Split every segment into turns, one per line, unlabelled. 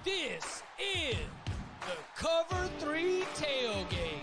This is the Cover 3 Tailgate.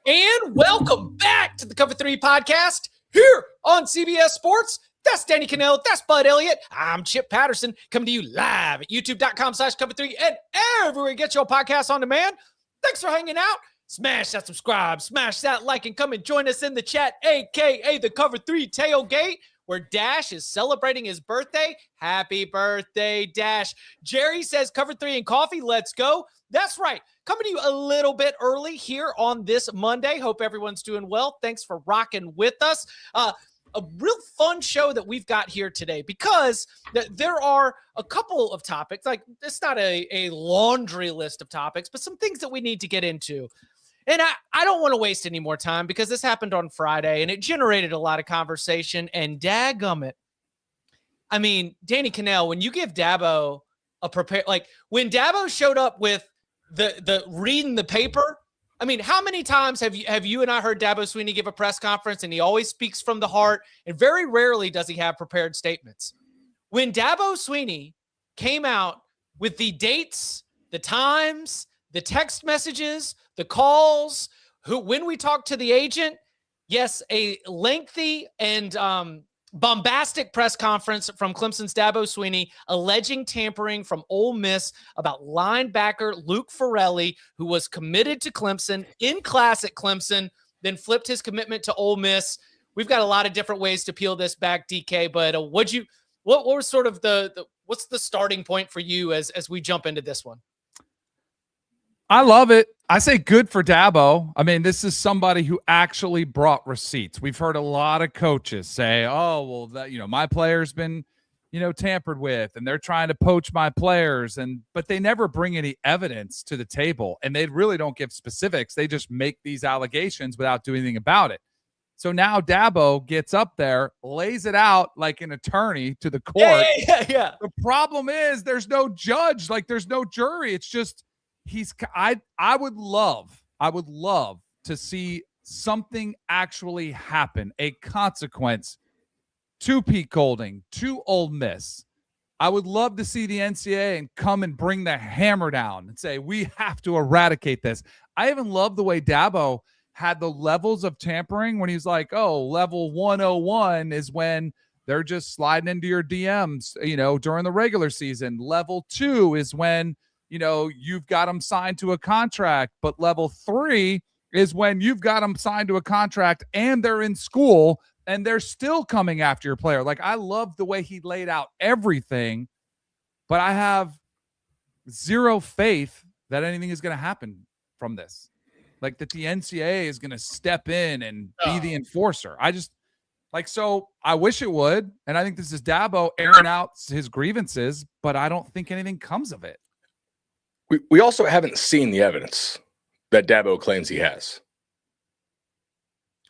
And welcome back to the Cover 3 podcast here on CBS Sports. That's Danny Kanell. That's Bud Elliott. I'm Chip Patterson coming to you live at youtube.com/Cover3 and everywhere you get your podcast on demand. Thanks for hanging out. Smash that subscribe, smash that like, and come and join us in the chat, a.k.a. the Cover 3 Tailgate, where Dash is celebrating his birthday. Happy birthday, Dash. Jerry says Cover 3 and coffee. Let's go. That's right. Coming to you a little bit early here on this Monday. Hope everyone's doing well. Thanks for rocking with us. A real fun show that we've got here today because there are a couple of topics. Like, it's not a laundry list of topics, but some things that we need to get into. And I don't want to waste any more time because this happened on Friday and it generated a lot of conversation. And dadgummit, I mean, Danny Kanell, when you give Dabo when Dabo showed up with the reading the paper, I mean, how many times have you and I heard Dabo Swinney give a press conference and he always speaks from the heart and very rarely does he have prepared statements? When Dabo Swinney came out with the dates, the times, the text messages, the calls, when we talked to the agent, yes, a lengthy and bombastic press conference from Clemson's Dabo Swinney alleging tampering from Ole Miss about linebacker Luke Fornelli, who was committed to Clemson in class at Clemson, then flipped his commitment to Ole Miss. We've got a lot of different ways to peel this back, DK, but what was sort of what's the starting point for you as we jump into this one?
I love it. I say good for Dabo. I mean, this is somebody who actually brought receipts. We've heard a lot of coaches say, oh, well, my player's been, tampered with and they're trying to poach my players. But they never bring any evidence to the table and they really don't give specifics. They just make these allegations without doing anything about it. So now Dabo gets up there, lays it out like an attorney to the court.
Yeah.
The problem is there's no judge, there's no jury. It's just, I would love to see something actually happen, a consequence to Pete Golding, to Ole Miss. I would love to see the NCAA and come and bring the hammer down and say, we have to eradicate this. I even love the way Dabo had the levels of tampering when he's like, oh, level 101 is when they're just sliding into your DMs, during the regular season. Level 2 is when you've got them signed to a contract, but level 3 is when you've got them signed to a contract and they're in school and they're still coming after your player. I love the way he laid out everything, but I have zero faith that anything is going to happen from this. That the NCAA is going to step in and be the enforcer. So I wish it would. And I think this is Dabo airing out his grievances, but I don't think anything comes of it.
We also haven't seen the evidence that Dabo claims he has.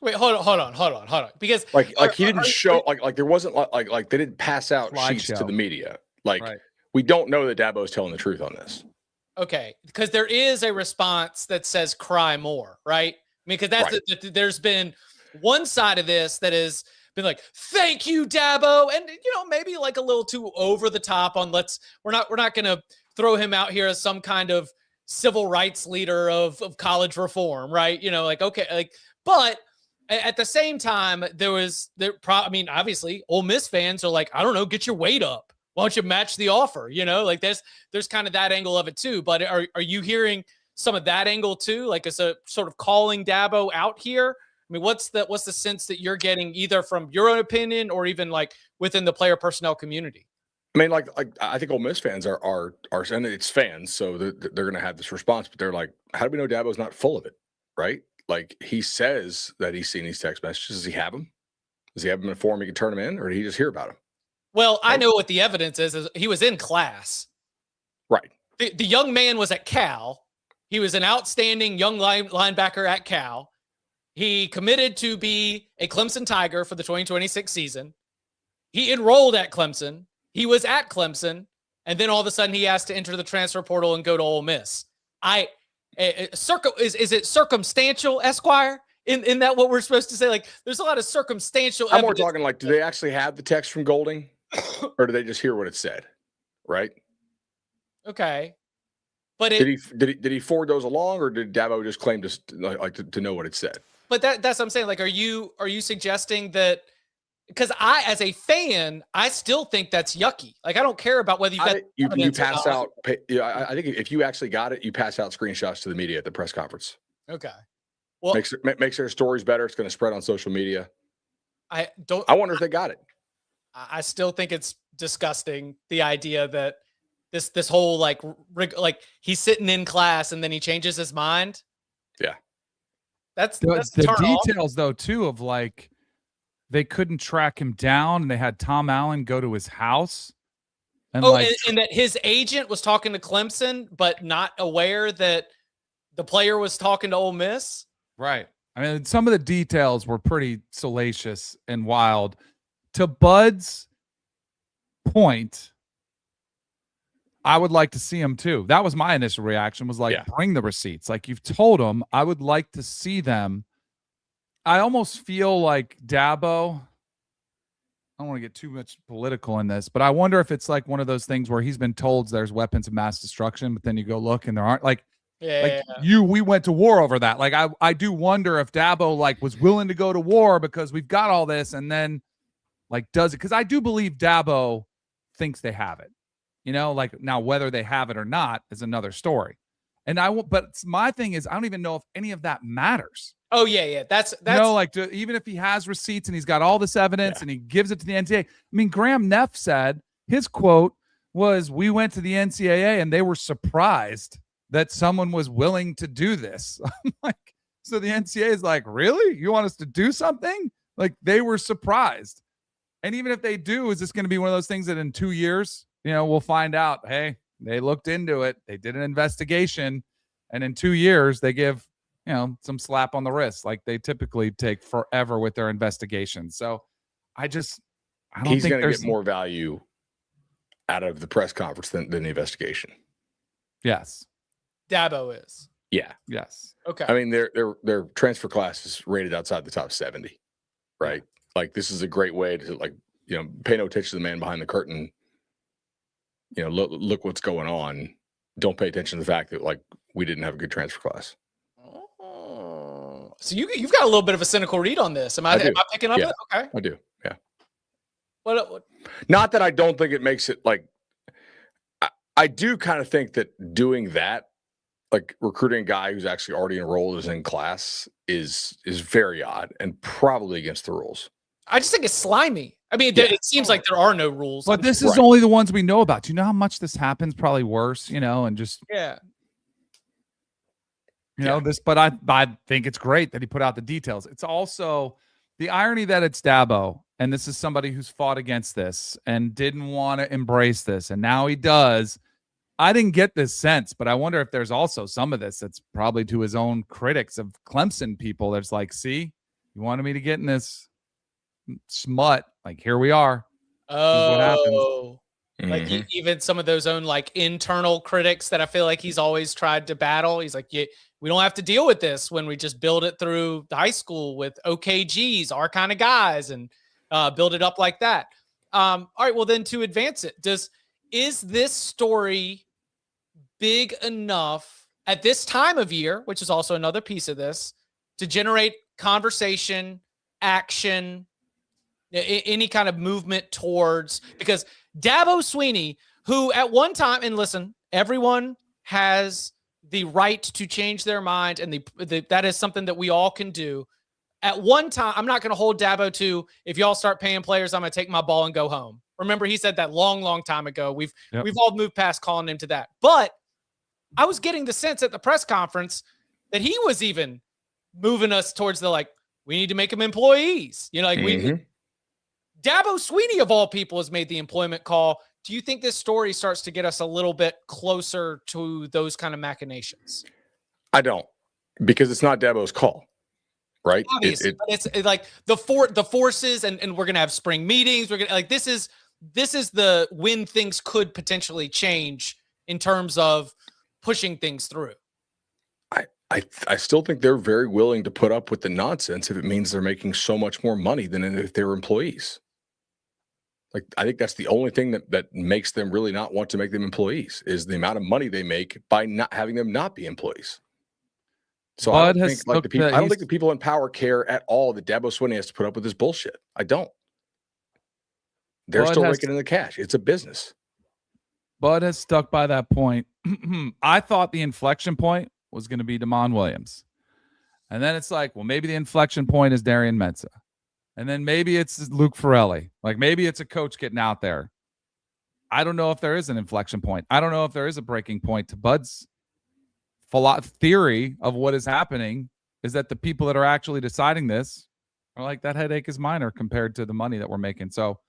Wait, hold on. Because
he didn't show there wasn't like they didn't pass out sheets to the media.
Right.
We don't know that Dabo is telling the truth on this.
Okay, because there is a response that says cry more, right? I mean, because that's right. There's been one side of this that has been like, thank you, Dabo, and maybe a little too over the top on we're not gonna throw him out here as some kind of civil rights leader of college reform, right? But at the same time, obviously Ole Miss fans are like, I don't know, get your weight up. Why don't you match the offer? There's kind of that angle of it too. But are you hearing some of that angle too? As a sort of calling Dabo out here? I mean, what's the sense that you're getting either from your own opinion or even within the player personnel community?
I mean, I think Ole Miss fans are and it's fans, so they're going to have this response, but they're like, how do we know Dabo's not full of it, right? He says that he's seen these text messages. Does he have them? Does he have them in a form he can turn them in, or did he just hear about them?
Well, I know what the evidence is he was in class.
Right.
The young man was at Cal. He was an outstanding young linebacker at Cal. He committed to be a Clemson Tiger for the 2026 season. He enrolled at Clemson. He was at Clemson. And then all of a sudden he has to enter the transfer portal and go to Ole Miss. Is it circumstantial, Esquire? In that what we're supposed to say? Like, there's a lot of circumstantial
I'm
evidence.
more talking like, do they actually have the text from Golding? Or do they just hear what it said? Right?
Okay. But
did he forward those along, or did Dabo just claim to know what it said?
But that's what I'm saying. Like, are you suggesting that? Because I, as a fan, I still think that's yucky. Like, I don't care about whether
you pass out. I think if you actually got it, you pass out screenshots to the media at the press conference.
Okay. Well,
makes their stories better. It's going to spread on social media.
I
wonder if they got it.
I still think it's disgusting, the idea that this whole like he's sitting in class and then he changes his mind.
Yeah.
That's
the details
off.
Though too of like they couldn't track him down and they had Tom Allen go to his house. And
and that his agent was talking to Clemson, but not aware that the player was talking to Ole Miss.
Right. I mean, some of the details were pretty salacious and wild. To Bud's point, I would like to see him too. That was my initial reaction, was like, bring the receipts. Like, you've told him, I would like to see them. I almost feel like Dabo, I don't want to get too much political in this, but I wonder if it's like one of those things where he's been told there's weapons of mass destruction, but then you go look and there aren't. Like, we went to war over that. Like, I do wonder if Dabo like was willing to go to war because we've got all this, and then like does it? Because I do believe Dabo thinks they have it. You know, like, now whether they have it or not is another story. And but my thing is, I don't even know if any of that matters.
Oh yeah. That's
like, even if he has receipts and he's got all this evidence and he gives it to the NCAA. I mean, Graham Neff said his quote was, "We went to the NCAA and they were surprised that someone was willing to do this." I'm like, so the NCAA is like, really? You want us to do something? Like, they were surprised. And even if they do, is this going to be one of those things that in 2 years, we'll find out, hey, they looked into it, they did an investigation, and in 2 years they give, some slap on the wrist. Like, they typically take forever with their investigations. So I don't
he's
think
going to get more value out of the press conference than the investigation.
Yes.
Dabo is.
Yeah.
Yes.
Okay.
I mean, their transfer class is rated outside the top 70, right? Like, this is a great way to, like, pay no attention to the man behind the curtain. Look what's going on. Don't pay attention to the fact that, like, we didn't have a good transfer class.
Oh. So you've got a little bit of a cynical read on this. Am I picking up?
Yeah.
Okay.
I do. Yeah.
What?
Not that I don't think it makes it, like, I do kind of think that doing that, like recruiting a guy who's actually already enrolled is in class, is very odd and probably against the rules.
I just think it's slimy. I mean, it seems like there are no rules.
But this is only the ones we know about. Do you know how much this happens? Probably worse, and just this. But I think it's great that he put out the details. It's also the irony that it's Dabo, and this is somebody who's fought against this and didn't want to embrace this, and now he does. I didn't get this sense, but I wonder if there's also some of this that's probably to his own critics of Clemson people. That's like, see, you wanted me to get in this smut. Like, here we are.
Oh, like even some of those own like internal critics that I feel like he's always tried to battle. He's like, we don't have to deal with this when we just build it through the high school with OKGs, our kind of guys, and build it up like that. All right. Well, then to advance it, is this story big enough at this time of year, which is also another piece of this, to generate conversation, action, any kind of movement towards, because Dabo Swinney, who at one time, and listen, everyone has the right to change their mind, and that is something that we all can do. At one time, I'm not going to hold Dabo to, if y'all start paying players, I'm going to take my ball and go home. Remember, he said that long time ago. We've all moved past calling him to that. But I was getting the sense at the press conference that he was even moving us towards the, like, we need to make them employees. Dabo Swinney, of all people, has made the employment call. Do you think this story starts to get us a little bit closer to those kind of machinations?
I don't, because it's not Dabo's call, right?
Obviously, but it's like the forces, and we're gonna have spring meetings. We're gonna like this is the when things could potentially change in terms of pushing things through.
I still think they're very willing to put up with the nonsense if it means they're making so much more money than if they were employees. Like, I think that's the only thing that makes them really not want to make them employees is the amount of money they make by not having them not be employees. So I don't think the people in power care at all that Dabo Swinney has to put up with this bullshit. I don't. They're still raking in the cash. It's a business.
Bud has stuck by that point. I thought the inflection point was going to be Damon Williams. And then it's like, well, maybe the inflection point is Darian Mensah. And then maybe it's Luke Fornelli. Like maybe it's a coach getting out there. I don't know if there is an inflection point. I don't know if there is a breaking point. To Bud's theory of what is happening is that the people that are actually deciding this are like, that headache is minor compared to the money that we're making. So,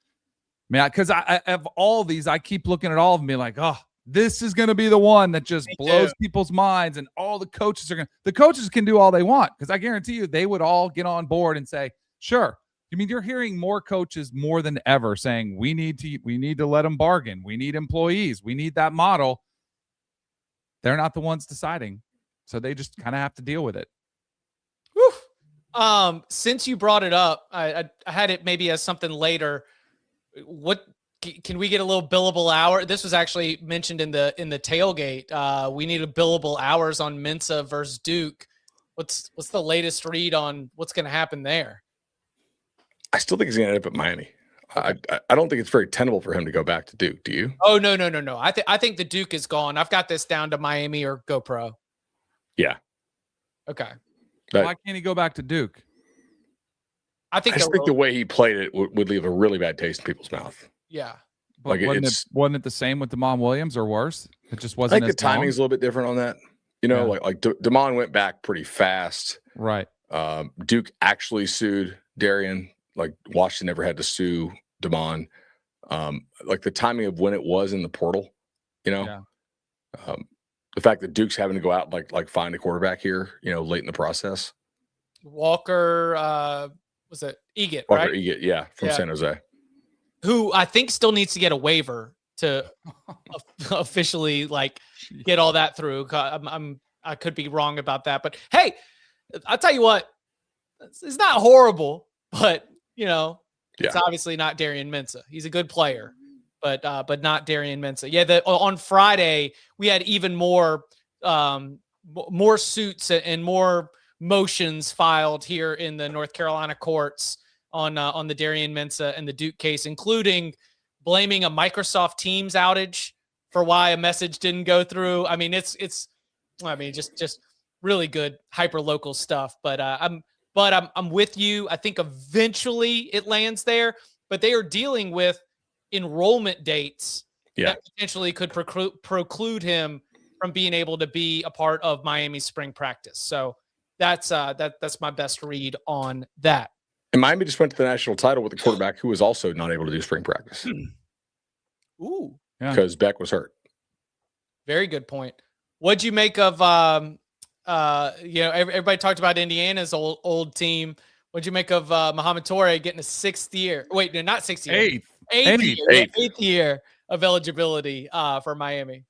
man, because I have all these, I keep looking at all of them being like, oh, this is going to be the one that just blows people's minds, and all the coaches the coaches can do all they want, because I guarantee you they would all get on board and say, sure. I mean, you're hearing more coaches more than ever saying we need to let them bargain. We need employees. We need that model. They're not the ones deciding, so they just kind of have to deal with it.
Whew. Since you brought it up, I had it maybe as something later. What can we get a little billable hour? This was actually mentioned in the tailgate. We need a billable hours on Mensah versus Duke. What's the latest read on what's going to happen there?
I still think he's going to end up at Miami. I don't think it's very tenable for him to go back to Duke. Do you?
Oh, no. I think the Duke is gone. I've got this down to Miami or GoPro.
Yeah.
Okay.
Why can't he go back to Duke?
I just think the way he played it would leave a really bad taste in people's mouth.
Yeah.
But wasn't it the same with Damon Williams or worse? It just wasn't.
I think the timing is a little bit different on that. You know, like Damon went back pretty fast.
Right.
Duke actually sued Darian. Like Washington never had to sue Damon. Like the timing of when it was in the portal, you know, the fact that Duke's having to go out and like find a quarterback here, you know, late in the process.
Walker, was it Eget,
Walker
right?
Eget, from San Jose.
Who I think still needs to get a waiver to officially like get all that through. I could be wrong about that, but hey, I'll tell you what, it's not horrible, but you know, it's obviously not Darian Mensah. He's a good player, but not Darian Mensah. Yeah, on Friday we had even more suits and more motions filed here in the North Carolina courts on the Darian Mensah and the Duke case, including blaming a Microsoft Teams outage for why a message didn't go through. I mean, it's just really good hyper local stuff. But I'm with you. I think eventually it lands there, but they are dealing with enrollment dates that potentially could preclude him from being able to be a part of Miami's spring practice. So that's my best read on that.
And Miami just went to the national title with a quarterback who was also not able to do spring practice.
Ooh,
because Beck was hurt.
Very good point. What'd you make of everybody talked about Indiana's old team. What'd you make of Muhammad Torre getting a 6th year? Wait, no, not 6th year. Eighth year of eligibility for Miami.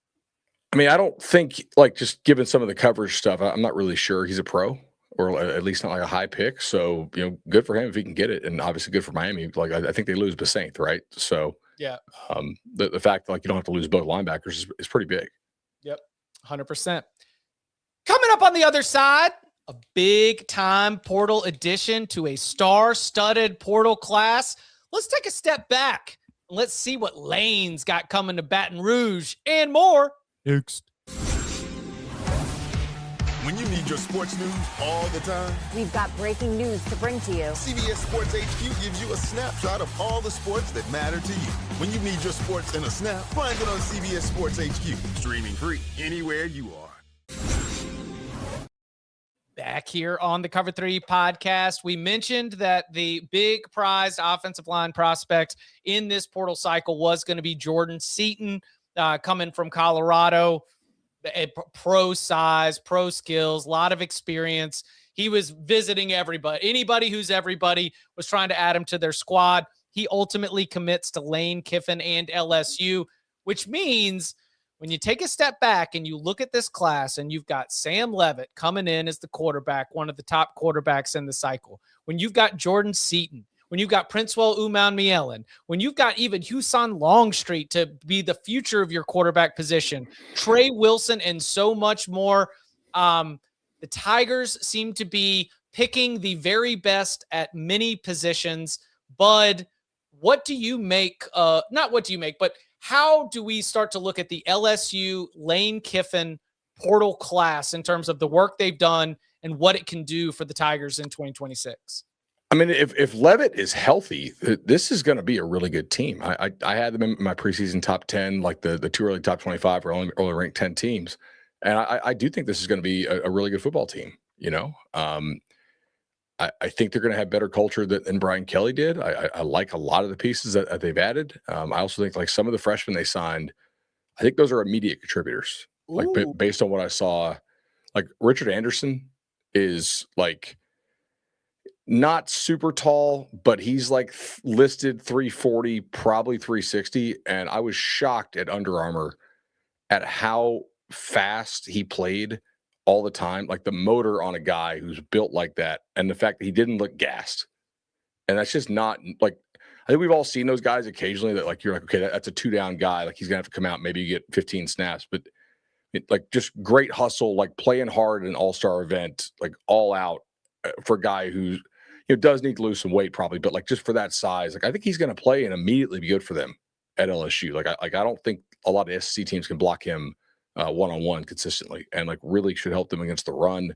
I mean, I don't think, like, just given some of the coverage stuff, I'm not really sure he's a pro, or at least not like a high pick. So, you know, good for him if he can get it, and obviously good for Miami. Like, I think they lose Basaint, right? So, the fact that like you don't have to lose both linebackers is pretty big.
Yep, 100%. Coming up on the other side, a big-time portal addition to a star-studded portal class. Let's take a step back and let's see what Lane's got coming to Baton Rouge and more.
Next.
When you need your sports news all the time,
we've got breaking news to bring to you.
CBS Sports HQ gives you a snapshot of all the sports that matter to you. When you need your sports in a snap, find it on CBS Sports HQ. Streaming free anywhere you are.
Back here on the Cover 3 podcast, we mentioned that the big prized offensive line prospect in this portal cycle was going to be Jordan Seaton, coming from Colorado. A pro size, pro skills, a lot of experience. He was visiting everybody. Anybody who's everybody was trying to add him to their squad. He ultimately commits to Lane Kiffin and LSU, which means when you take a step back and you look at this class and you've got Sam Leavitt coming in as the quarterback, one of the top quarterbacks in the cycle, when you've got Jordan Seaton, when you've got Princewell Uman-Mielen, when you've got even Husan Longstreet to be the future of your quarterback position, Trey Wilson, and so much more, the Tigers seem to be picking the very best at many positions. Bud, what do you make? Not what do you make, but how do we start to look at the LSU Lane Kiffin portal class in terms of the work they've done and what it can do for the Tigers in 2026?
I mean, if Leavitt is healthy, this is going to be a really good team. I had them in my preseason top 10, like the two early top 25 or only ranked 10 teams. And I do think this is going to be a really good football team. I think they're going to have better culture than Brian Kelly did. I like a lot of the pieces that they've added. I also think like some of the freshmen they signed, I think those are immediate contributors. Like based on what I saw, like Richard Anderson is like not super tall, but he's like listed 340, probably 360. And I was shocked at Under Armour at how fast he played all the time, like the motor on a guy who's built like that, and the fact that he didn't look gassed. And that's just not like, I think we've all seen those guys occasionally that like, you're like, okay, that's a 2-down guy. Like he's gonna have to come out, maybe you get 15 snaps, but like just great hustle, like playing hard in an all-star event, like all out for a guy who does need to lose some weight probably, but like just for that size, like I think he's going to play and immediately be good for them at LSU. Like I don't think a lot of SEC teams can block him one-on-one consistently, and like really should help them against the run.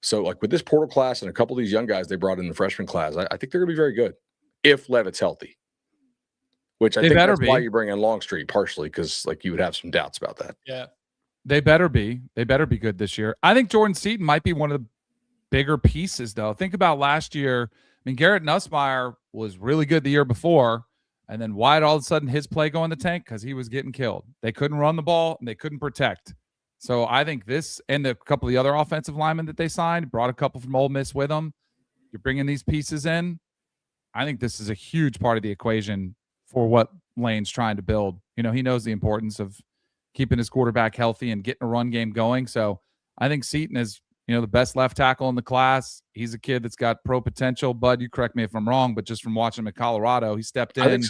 So like with this portal class and a couple of these young guys they brought in the freshman class, I think they're gonna be very good if Leavitt's healthy, which I think that's why you bring in Longstreet partially, because like you would have some doubts about that.
Yeah,
they better be good this year. I think Jordan Seaton might be one of the bigger pieces though. Think about last year. I mean, Garrett Nussmeier was really good the year before. And then why did all of a sudden his play go in the tank? Because he was getting killed. They couldn't run the ball and they couldn't protect. So I think this and a couple of the other offensive linemen that they signed, brought a couple from Ole Miss with them. You're bringing these pieces in. I think this is a huge part of the equation for what Lane's trying to build. He knows the importance of keeping his quarterback healthy and getting a run game going. So I think Seaton is, the best left tackle in the class. He's a kid that's got pro potential. Bud, you correct me if I'm wrong, but just from watching him at Colorado, he stepped in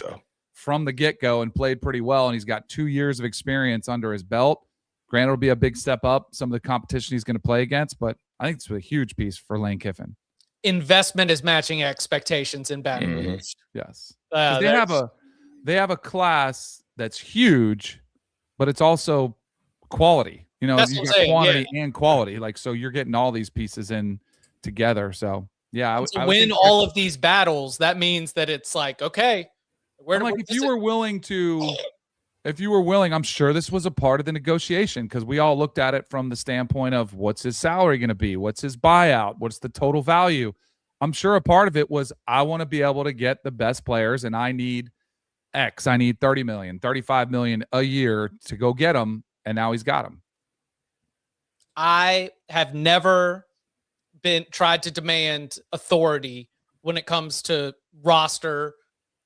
from the get-go and played pretty well, and he's got 2 years of experience under his belt. Granted, it'll be a big step up, some of the competition he's going to play against, but I think it's a huge piece for Lane Kiffin.
Investment is matching expectations in Baton Rouge.
Yes. They have a class that's huge, but it's also quality. You got quantity and quality. Like, so you're getting all these pieces in together. So yeah,
to win all of these battles, that means that it's like, okay,
if you were willing, I'm sure this was a part of the negotiation, because we all looked at it from the standpoint of what's his salary going to be? What's his buyout? What's the total value? I'm sure a part of it was, I want to be able to get the best players, and I need X. I need 30 million, 35 million a year to go get them. And now he's got them.
I have never tried to demand authority when it comes to roster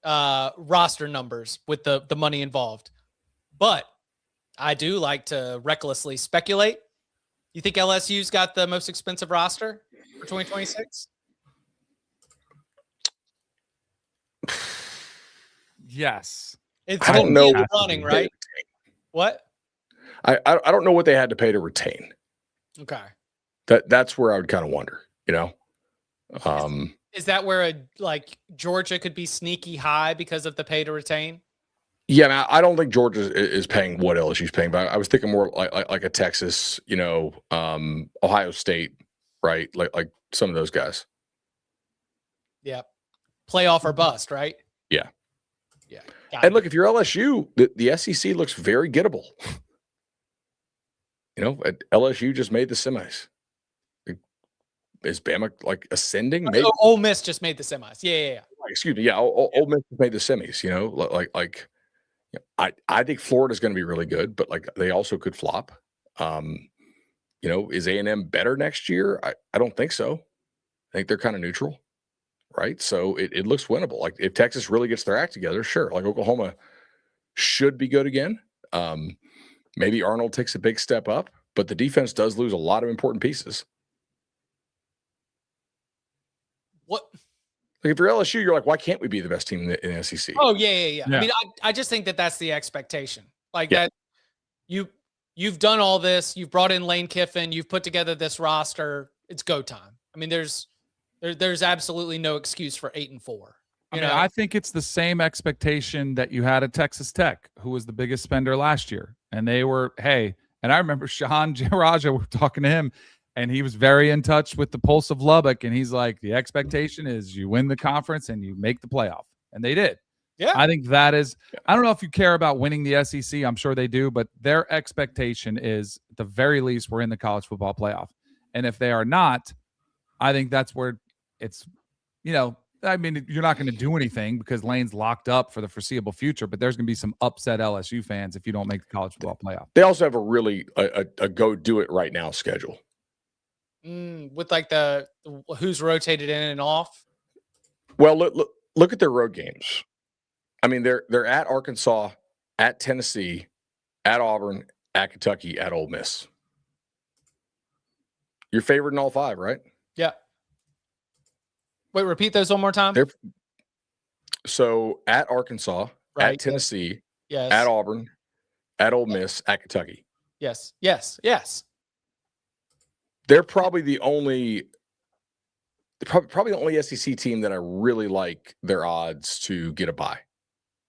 numbers with the money involved, but I do like to recklessly speculate. You think LSU's got the most expensive roster for 2026?
Yes.
It's I don't know running, right? What?
I don't know what they had to pay to retain.
Okay.
That's where I would kind of wonder,
Is that where Georgia could be sneaky high because of the pay to retain?
Yeah, I don't think Georgia is paying what LSU's paying, but I was thinking more like a Texas, Ohio State, right? Like some of those guys.
Yeah. Playoff or bust, right?
Yeah.
Yeah.
And look, if you're LSU, the SEC looks very gettable. LSU just made the semis. Is Bama ascending? Maybe.
Ole Miss just made the semis. Yeah.
Excuse me. Yeah, Ole Miss made the semis. I think Florida's going to be really good, but they also could flop. Is A&M better next year? I don't think so. I think they're kind of neutral, right? So it looks winnable. Like if Texas really gets their act together, sure. Like Oklahoma should be good again. Maybe Arnold takes a big step up, but the defense does lose a lot of important pieces.
What?
Like if you're LSU, you're like, why can't we be the best team in the SEC?
Oh, yeah. I mean, I just think that's the expectation. Like that you've done all this. You've brought in Lane Kiffin. You've put together this roster. It's go time. I mean, there's absolutely no excuse for 8-4.
I think it's the same expectation that you had at Texas Tech, who was the biggest spender last year. And they were, and I remember Shahan Raja, we were talking to him, and he was very in touch with the pulse of Lubbock. And he's like, the expectation is you win the conference and you make the playoff. And they did. Yeah. I think that is, I don't know if you care about winning the SEC. I'm sure they do, but their expectation is at the very least we're in the college football playoff. And if they are not, I think that's where it's, I mean, you're not going to do anything because Lane's locked up for the foreseeable future, but there's going to be some upset LSU fans if you don't make the college football playoff.
They also have a really a go do it right now schedule.
With like the who's rotated in and off.
Well, look at their road games. I mean, they're at Arkansas, at Tennessee, at Auburn, at Kentucky, at Ole Miss. You're favored in all 5, right?
Yeah. Wait, repeat those one more time.
So at Arkansas, at Tennessee,
yes,
at Auburn, at Ole Miss, at Kentucky.
Yes.
They're probably the only SEC team that I really like their odds to get a bye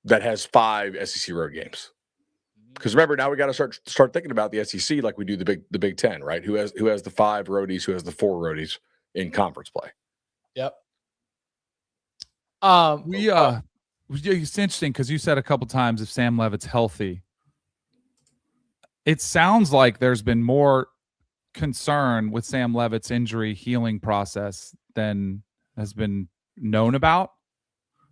that has 5 SEC road games. Because remember, now we got to start thinking about the SEC like we do the Big Ten, right? Who has the 5 roadies, who has the 4 roadies in conference play.
Yep.
It's interesting because you said a couple times if Sam Leavitt's healthy, it sounds like there's been more concern with Sam Leavitt's injury healing process than has been known about.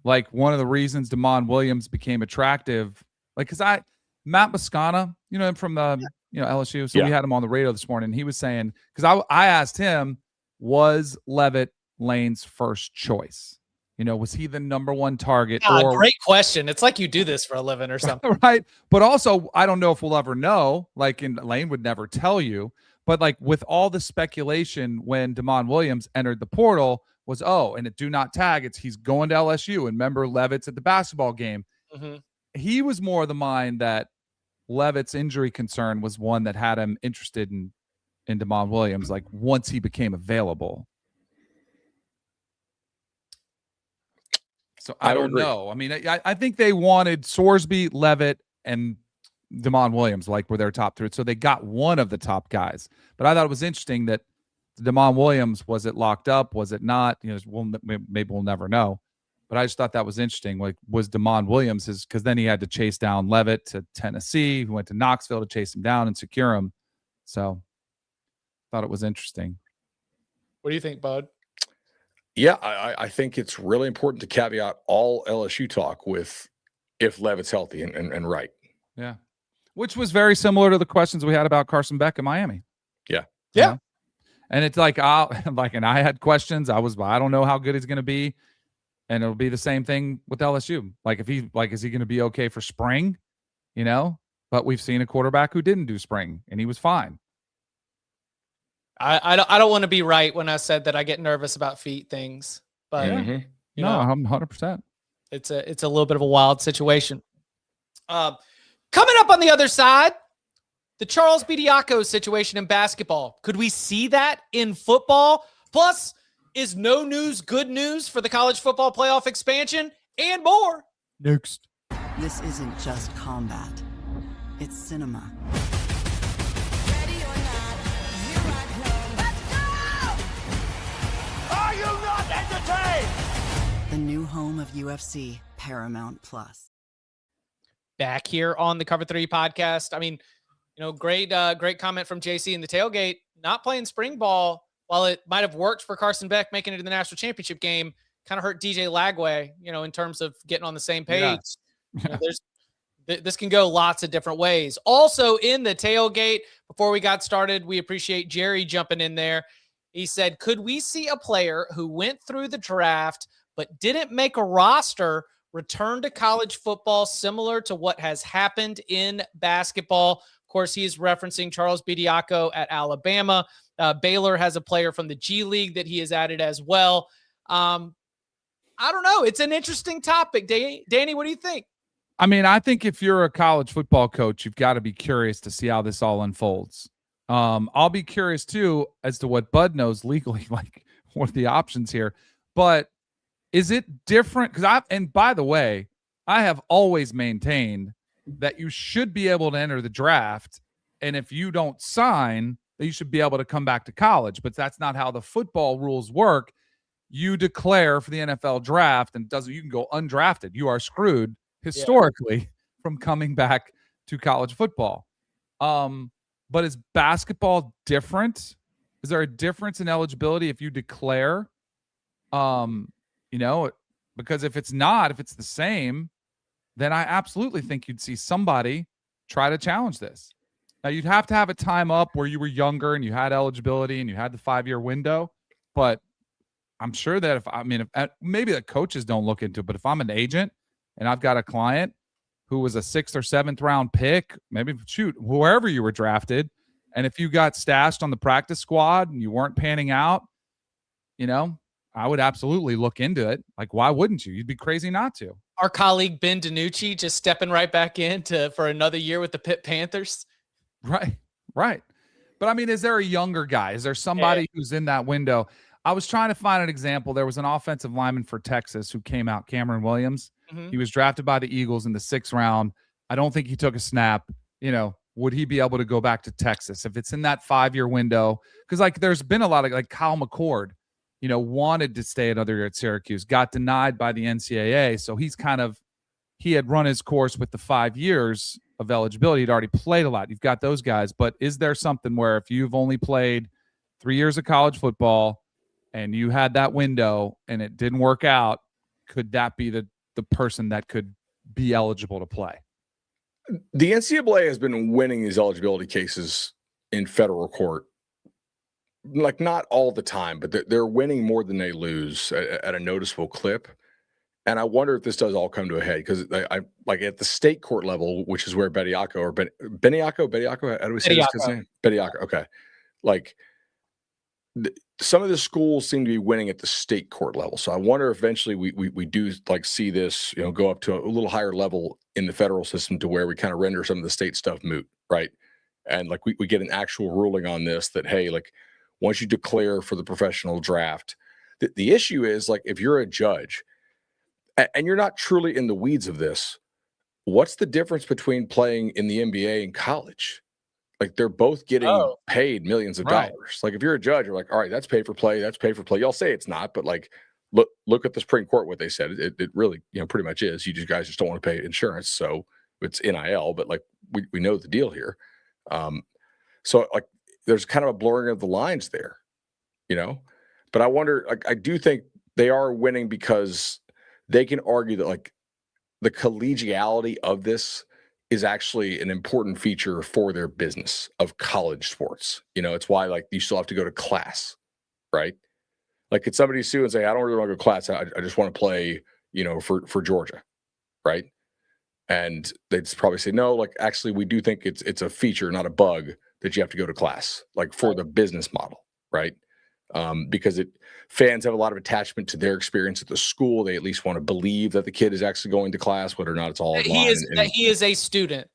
Like one of the reasons Damon Williams became attractive, like because Matt Moscana, him from LSU, so we had him on the radio this morning. And he was saying because I asked him, was Leavitt Lane's first choice? Was he the number 1 target?
Great question. It's like you do this for a living or something.
Right. But also, I don't know if we'll ever know. Like, Lane would never tell you. But, like, with all the speculation when Damon Williams entered the portal was, and it do not tag. He's going to LSU. And remember, Leavitt's at the basketball game. Mm-hmm. He was more of the mind that Leavitt's injury concern was one that had him interested in Damon Williams, like, once he became available. So I don't know. I mean, I think they wanted Sorsby, Leavitt, and Damon Williams, like were their top 3. So they got one of the top guys. But I thought it was interesting that Damon Williams, was it locked up? Was it not? Maybe we'll never know. But I just thought that was interesting. Like, was Damon Williams because then he had to chase down Leavitt to Tennessee, who went to Knoxville to chase him down and secure him. So I thought it was interesting.
What do you think, Bud?
Yeah, I think it's really important to caveat all LSU talk with if Leavitt's healthy and right.
Yeah. Which was very similar to the questions we had about Carson Beck in Miami.
Yeah.
Yeah.
And it's like, and I had questions. I don't know how good he's going to be. And it'll be the same thing with LSU. Like, is he going to be okay for spring? But we've seen a quarterback who didn't do spring and he was fine.
I don't want to be right when I said that I get nervous about feet things, but
I'm 100%.
It's a little bit of a wild situation. Coming up on the other side, the Charles Bediako situation in basketball. Could we see that in football? Plus, is no news good news for the college football playoff expansion and more?
Next.
This isn't just combat. It's cinema. The new home of UFC, Paramount Plus.
Back here on the Cover 3 podcast. I mean, great comment from JC in the tailgate. Not playing spring ball, while it might have worked for Carson Beck making it to the national championship game, kind of hurt DJ Lagway, in terms of getting on the same page. Yeah. This can go lots of different ways. Also in the tailgate, before we got started, we appreciate Jerry jumping in there. He said, could we see a player who went through the draft but didn't make a roster return to college football similar to what has happened in basketball? Of course, he is referencing Charles Bediako at Alabama. Baylor has a player from the G League that he has added as well. I don't know. It's an interesting topic. Danny, what do you think?
I mean, I think if you're a college football coach, you've got to be curious to see how this all unfolds. I'll be curious too as to what Bud knows legally, like what are the options here. But is it different? And by the way, I have always maintained that you should be able to enter the draft, and if you don't sign, that you should be able to come back to college. But that's not how the football rules work. You declare for the NFL draft, and you can go undrafted. You are screwed historically from coming back to college football. But is basketball different? Is there a difference in eligibility if you declare? Because if it's not, if it's the same, then I absolutely think you'd see somebody try to challenge this. Now, you'd have to have a time up where you were younger and you had eligibility and you had the 5-year window. But I'm sure that if maybe the coaches don't look into it, but if I'm an agent and I've got a client who was a 6th or 7th round pick, maybe whoever you were drafted, and if you got stashed on the practice squad and you weren't panning out, I would absolutely look into it. Like, why wouldn't you? You'd be crazy not to.
Our colleague Ben DiNucci just stepping right back in for another year with the Pitt Panthers.
Right. But I mean, is there a younger guy? Is there somebody who's in that window? I was trying to find an example. There was an offensive lineman for Texas who came out, Cameron Williams. Mm-hmm. He was drafted by the Eagles in the 6th round. I don't think he took a snap. Would he be able to go back to Texas if it's in that 5-year window? Because there's been a lot of Kyle McCord, wanted to stay another year at Syracuse, got denied by the NCAA. So he had run his course with the 5 years of eligibility. He'd already played a lot. You've got those guys. But is there something where if you've only played 3 years of college football and you had that window and it didn't work out, could that be the person that could be eligible to play?
The NCAA has been winning these eligibility cases in federal court, not all the time, but they're winning more than they lose at a noticeable clip. And I wonder if this does all come to a head because I at the state court level, which is where Bediako, how do we say this name? Bediako. Okay. Some of the schools seem to be winning at the state court level. So I wonder if eventually we do see this, go up to a little higher level in the federal system to where we kind of render some of the state stuff moot, right? And we get an actual ruling on this that, hey, once you declare for the professional draft, the issue is if you're a judge and you're not truly in the weeds of this, what's the difference between playing in the NBA and college? They're both getting paid millions of dollars. If you're a judge, you're all right, that's pay for play. That's pay for play. Y'all say it's not, but look at the Supreme Court, what they said. It really, pretty much is. You guys just don't want to pay insurance. So it's NIL, but we know the deal here. So there's kind of a blurring of the lines there, but I wonder, I do think they are winning because they can argue that the collegiality of this is actually an important feature for their business of college sports. It's why you still have to go to class, right? Could somebody sue and say, I don't really want to go to class. I just want to play, for Georgia, right? And they'd probably say, no, actually we do think it's a feature, not a bug that you have to go to class, for the business model, right? Because fans have a lot of attachment to their experience at the school. They at least want to believe that the kid is actually going to class, whether or not it's all online.
He is a student.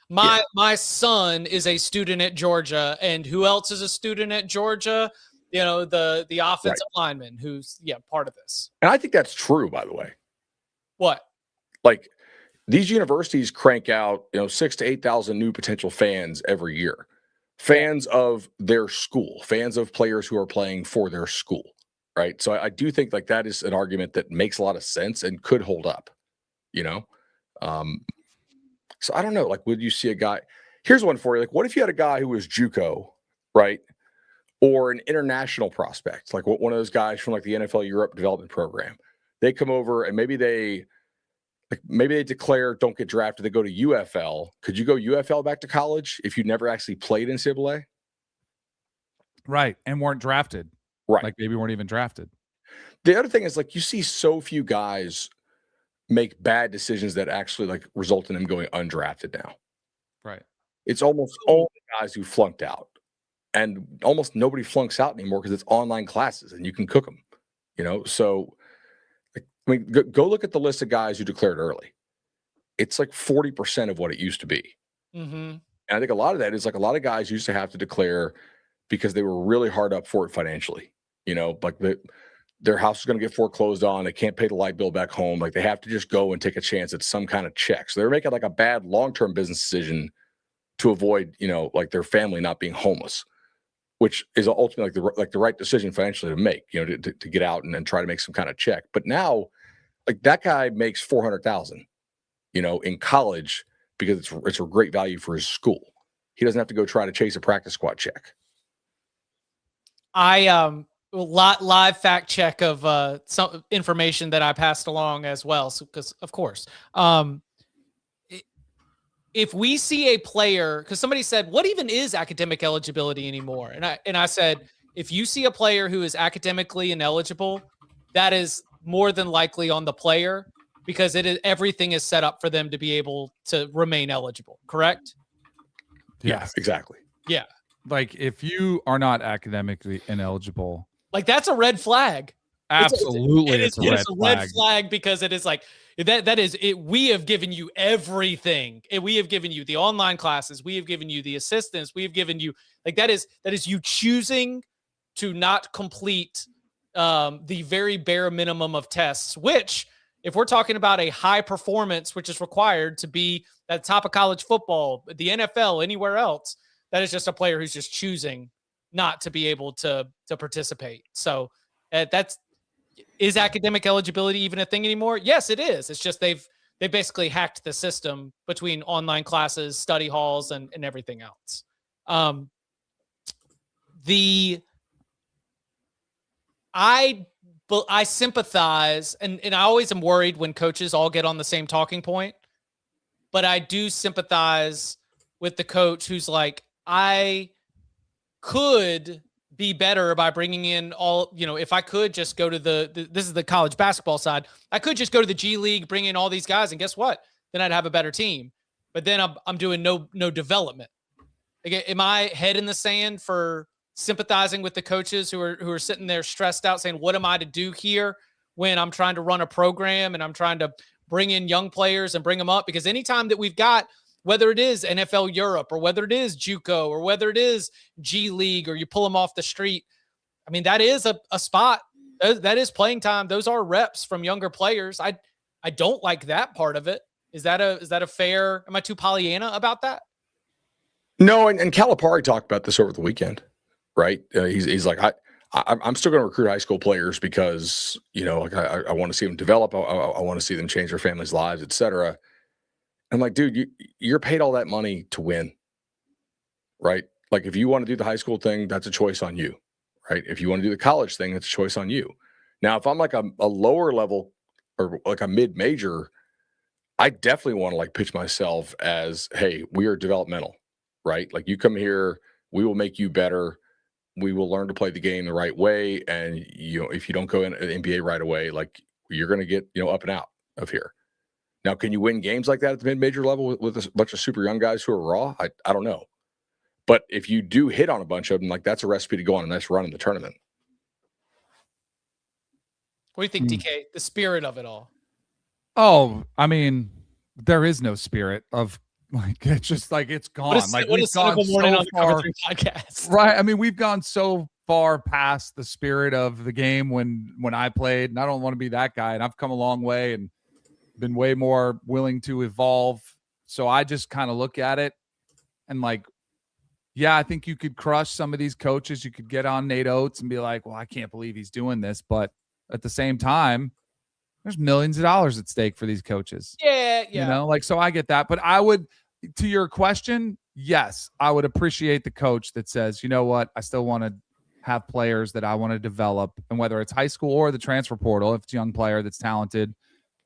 My son is a student at Georgia, and who else is a student at Georgia? The offensive lineman who's part of this.
And I think that's true, by the way.
What?
These universities crank out 6,000 to 8,000 new potential fans every year. Fans of their school, fans of players who are playing for their school, right? So I do think that is an argument that makes a lot of sense and could hold up, So I don't know, would you see a guy? Here's one for you. What if you had a guy who was JUCO, right? Or an international prospect, one of those guys from the NFL Europe development program. They come over and maybe they declare, don't get drafted, they go to UFL. Could you go UFL back to college if you never actually played NCAA?
Right. And weren't drafted.
Right.
Like maybe weren't even drafted.
The other thing is like you see so few guys make bad decisions that actually like result in them going undrafted now.
Right.
It's almost all the guys who flunked out. And almost nobody flunks out anymore because it's online classes and you can cook them, So, like, I mean, go look at the list of guys who declared early. It's like 40% of what it used to be.
Mm-hmm.
And I think a lot of that is like a lot of guys used to have to declare because they were really hard up for it financially. Like their house is going to get foreclosed on. They can't pay the light bill back home. Like they have to just go and take a chance at some kind of check. So they're making like a bad long-term business decision to avoid, like their family not being homeless, which is ultimately like the right decision financially to make, to get out and then try to make some kind of check. But now, like that guy makes $400,000, in college because it's a great value for his school. He doesn't have to go try to chase a practice squad check.
Live fact check of some information that I passed along as well. So, because of course, if we see a player, because somebody said, what even is academic eligibility anymore? And I said, if you see a player who is academically ineligible, that is more than likely on the player because everything is set up for them to be able to remain eligible. Correct?
Yeah, exactly.
Yeah.
Like if you are not academically ineligible,
like that's a red flag.
Absolutely.
It's a red flag because it is like that is it. We have given you everything. We have given you the online classes. We have given you the assistance. We have given you like that is you choosing to not complete the very bare minimum of tests, which if we're talking about a high performance, which is required to be at the top of college football, the NFL, anywhere else, that is just a player who's just choosing not to be able to participate. So is academic eligibility even a thing anymore? Yes, it is. It's just they basically hacked the system between online classes, study halls, and everything else. I sympathize, and I always am worried when coaches all get on the same talking point, but I do sympathize with the coach who's like, I could be better by bringing in all, if I could just go to this is the college basketball side. I could just go to the G League, bring in all these guys, and guess what? Then I'd have a better team. But then I'm doing no development. Like, am I head in the sand for sympathizing with the coaches who are sitting there stressed out saying, what am I to do here when I'm trying to run a program and I'm trying to bring in young players and bring them up? Because anytime that we've got, whether it is NFL Europe or whether it is JUCO or whether it is G League or you pull them off the street, I mean, that is a spot. That is playing time. Those are reps from younger players. I don't like that part of it. Is that a fair, am I too Pollyanna about that?
No, and Calipari talked about this over the weekend, right? He's like, I'm still going to recruit high school players because, like I want to see them develop. I want to see them change their families' lives, et cetera. I'm like, dude, you're paid all that money to win, right? Like if you want to do the high school thing, that's a choice on you, right? If you want to do the college thing, that's a choice on you. Now, if I'm like a lower level or like a mid-major, I definitely want to like pitch myself as, hey, we are developmental, right? Like you come here, we will make you better. We will learn to play the game the right way. And, if you don't go in the NBA right away, like you're going to get, up and out of here. Now, can you win games like that at the mid-major level with a bunch of super young guys who are raw? I don't know. But if you do hit on a bunch of them, like that's a recipe to go on a nice run in the tournament.
What do you think, DK? The spirit of it all?
Oh, I mean, there is no spirit of like it's just like it's gone.
What a cynical morning on the Cover 3 podcast.
Right. I mean, we've gone so far past the spirit of the game when I played, and I don't want to be that guy. And I've come a long way and been way more willing to evolve. So I just kind of look at it and like, yeah, I think you could crush some of these coaches. You could get on Nate Oates and be like, well, I can't believe he's doing this. But at the same time, there's millions of dollars at stake for these coaches.
Yeah.
So I get that. But I would, to your question, yes, I would appreciate the coach that says, you know what, I still want to have players that I want to develop. And whether it's high school or the transfer portal, if it's a young player that's talented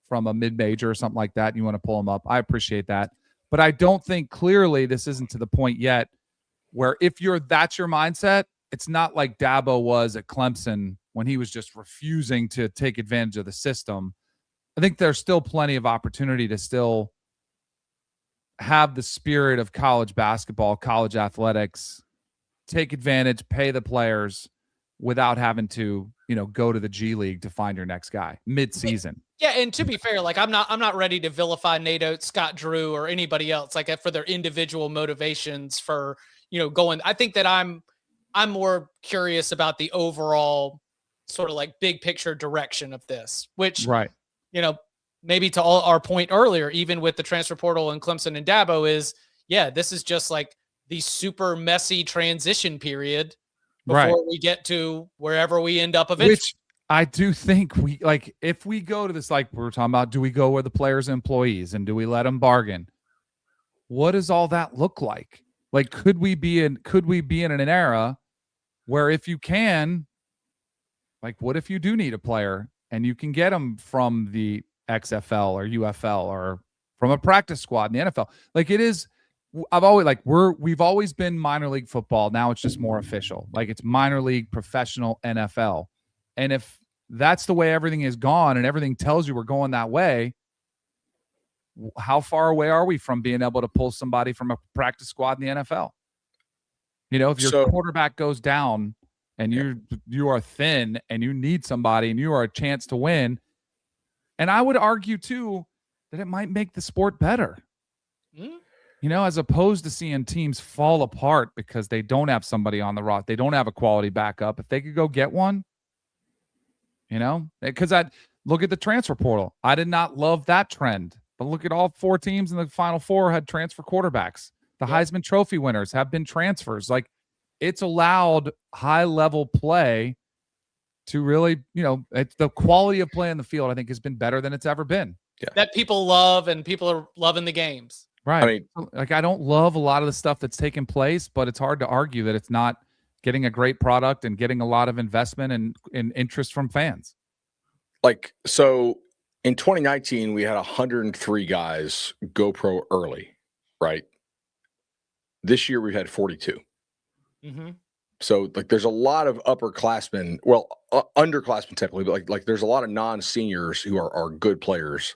from a mid-major or something like that, and you want to pull them up, I appreciate that. But I don't think clearly this isn't to the point yet where if that's your mindset, it's not like Dabo was at Clemson when he was just refusing to take advantage of the system. I think there's still plenty of opportunity to still have the spirit of college basketball, college athletics, take advantage, pay the players without having to, go to the G League to find your next guy mid-season.
Yeah, and to be fair, like I'm not ready to vilify Nate Oates, Scott Drew, or anybody else like for their individual motivations for going. I think that I'm more curious about the overall sort of like big picture direction of this, which
right,
maybe to all our point earlier, even with the transfer portal and Clemson and Dabo this is just like the super messy transition period before we get to wherever we end up eventually.
Which I do think if we go to this, like we were talking about, do we go where the players and employees and do we let them bargain? What does all that look like? Like, could we be in an era where if you can, like, what if you do need a player and you can get them from the XFL or UFL or from a practice squad in the NFL? Like it is, we've always been minor league football. Now it's just more official. Like it's minor league, professional, NFL. And if that's the way everything is gone and everything tells you we're going that way, how far away are we from being able to pull somebody from a practice squad in the NFL? If your quarterback goes down and you are thin and you need somebody and you are a chance to win. And I would argue too that it might make the sport better. As opposed to seeing teams fall apart because they don't have somebody on the roster, they don't have a quality backup. If they could go get one, because I look at the transfer portal. I did not love that trend, but look at all 4 teams in the Final Four had transfer quarterbacks. The Heisman Trophy winners have been transfers. Like it's allowed high level play to really, the quality of play in the field, I think has been better than it's ever been.
Yeah.
That people love and people are loving the games.
Right.
I mean,
I don't love a lot of the stuff that's taking place, but it's hard to argue that it's not getting a great product and getting a lot of investment and interest from fans.
So in 2019, we had 103 guys go pro early, right? This year we've had 42.
Mm-hmm.
So there's a lot of upperclassmen, underclassmen technically, but there's a lot of non-seniors who are good players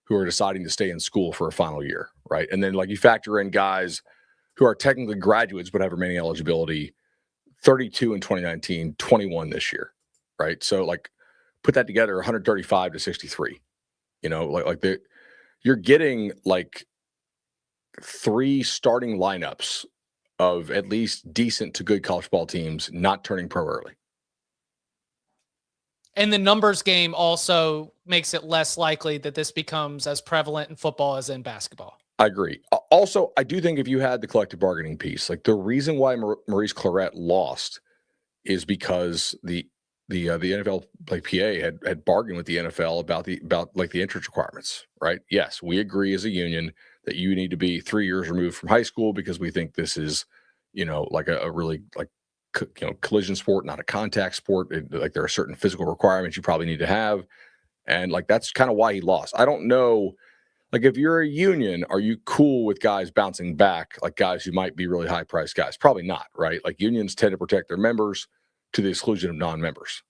who are deciding to stay in school for a final year, right? And then you factor in guys who are technically graduates but have remaining eligibility, 32 in 2019, 21 this year, right? So put that together, 135 to 63. You're getting 3 starting lineups of at least decent to good college football teams not turning pro early.
And the numbers game also makes it less likely that this becomes as prevalent in football as in basketball.
I agree. Also, I do think if you had the collective bargaining piece, the reason why Maurice Clarett lost is because the NFL PA had bargained with the NFL about the entrance requirements, right? Yes, we agree as a union that you need to be 3 years removed from high school because we think this is, a really collision sport, not a contact sport. There are certain physical requirements you probably need to have. And that's kind of why he lost. I don't know. If you're a union, are you cool with guys bouncing back, guys who might be really high priced guys? Probably not, right? Unions tend to protect their members to the exclusion of non-members.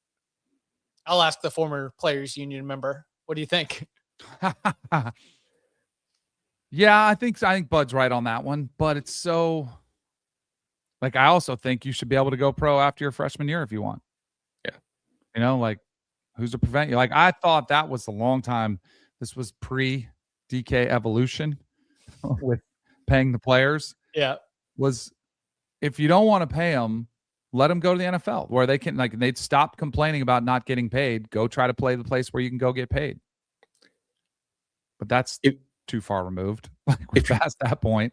I'll ask the former players union member. What do you think?
Yeah, I think Bud's right on that one, but it's so I also think you should be able to go pro after your freshman year if you want.
Yeah.
Who's to prevent you? I thought that was a long time. This was pre-DK evolution with paying the players.
Yeah.
Was if you don't want to pay them, let them go to the NFL where they can they'd stop complaining about not getting paid. Go try to play the place where you can go get paid. But that's too far removed. We're past that point.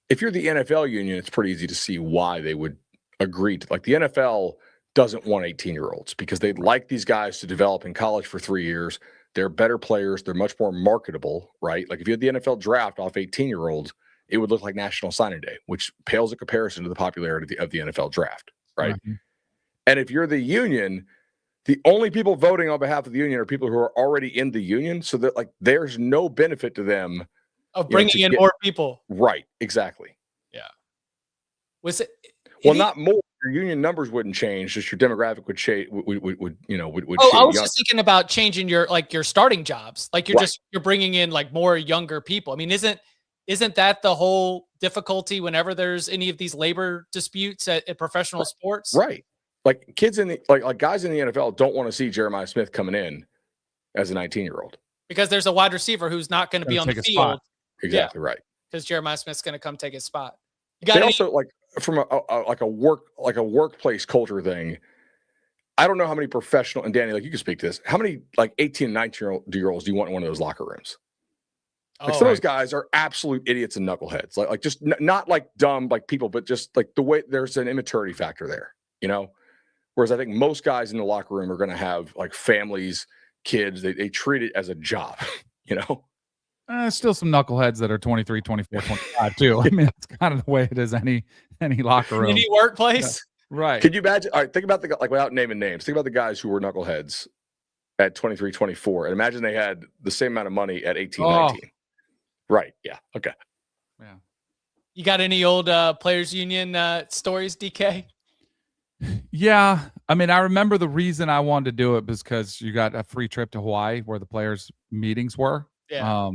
If you're the NFL union, it's pretty easy to see why they would agree to the NFL doesn't want 18-year-olds because they'd like these guys to develop in college for 3 years. They're better players. They're much more marketable, right? If you had the NFL draft off 18-year-olds, it would look like National Signing Day, which pales in comparison to the popularity of the NFL draft, right? Mm-hmm. And if you're the union, the only people voting on behalf of the union are people who are already in the union. So that there's no benefit to them
of bringing in more people.
Right. Exactly.
Yeah. Was it?
Well, not more. your union numbers wouldn't change, just your demographic would change. Would
Oh, I
shade
was
young.
just thinking about changing your starting jobs. Like you're bringing in like more younger people. I mean, isn't that the whole difficulty whenever there's any of these labor disputes at professional sports?
Right. Like kids in the like guys in the NFL don't want to see Jeremiah Smith coming in as a 19-year-old.
Because there's a wide receiver who's not going to be on the field.
Spot.
Exactly right.
Because Jeremiah Smith's going to come take his spot.
They also like from a workplace culture thing. I don't know how many professional, and Danny, like you can speak to this. How many like 18 and 19-year-olds do you want in one of those locker rooms? Like some of those guys are absolute idiots and knuckleheads. Like just not like dumb like people, but just like the way there's an immaturity factor there, you know. Whereas I think most guys in the locker room are going to have like families, kids. They treat it as a job, you know.
Still some knuckleheads that are 23, 24, 25 too. I mean, that's kind of the way it is any locker room.
Any workplace.
Yeah. Right.
Could you imagine? All right, think about like without naming names, think about the guys who were knuckleheads at 23, 24, and imagine they had the same amount of money at 18, 19. Right. Yeah. Okay.
Yeah. You got any old players union stories, DK?
Yeah. I mean, I remember the reason I wanted to do it was because you got a free trip to Hawaii where the players' meetings were.
Yeah.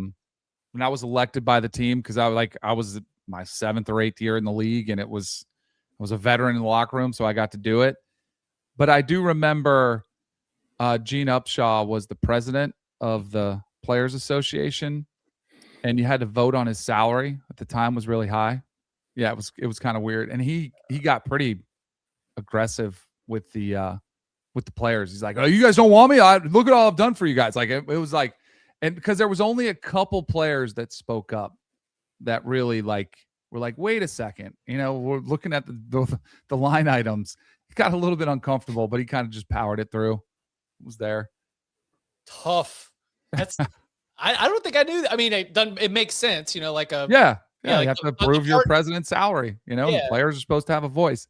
When I was elected by the team, because I was my 7th or 8th year in the league, and I was a veteran in the locker room, so I got to do it. But I do remember Gene Upshaw was the president of the Players Association, and you had to vote on his salary at the time was really high. Yeah, it was kind of weird, and he got pretty aggressive with the players. He's like, "Oh, you guys don't want me? Look at all I've done for you guys." Like it was like. And because there was only a couple players that spoke up that really like were like, wait a second, you know, we're looking at the line items. He got a little bit uncomfortable, but he kind of just powered it through. It was there.
Tough. That's I don't think I knew that. I mean, it makes sense, you know, like a
yeah.
you
You have to approve your president's salary. You know, the players are supposed to have a voice.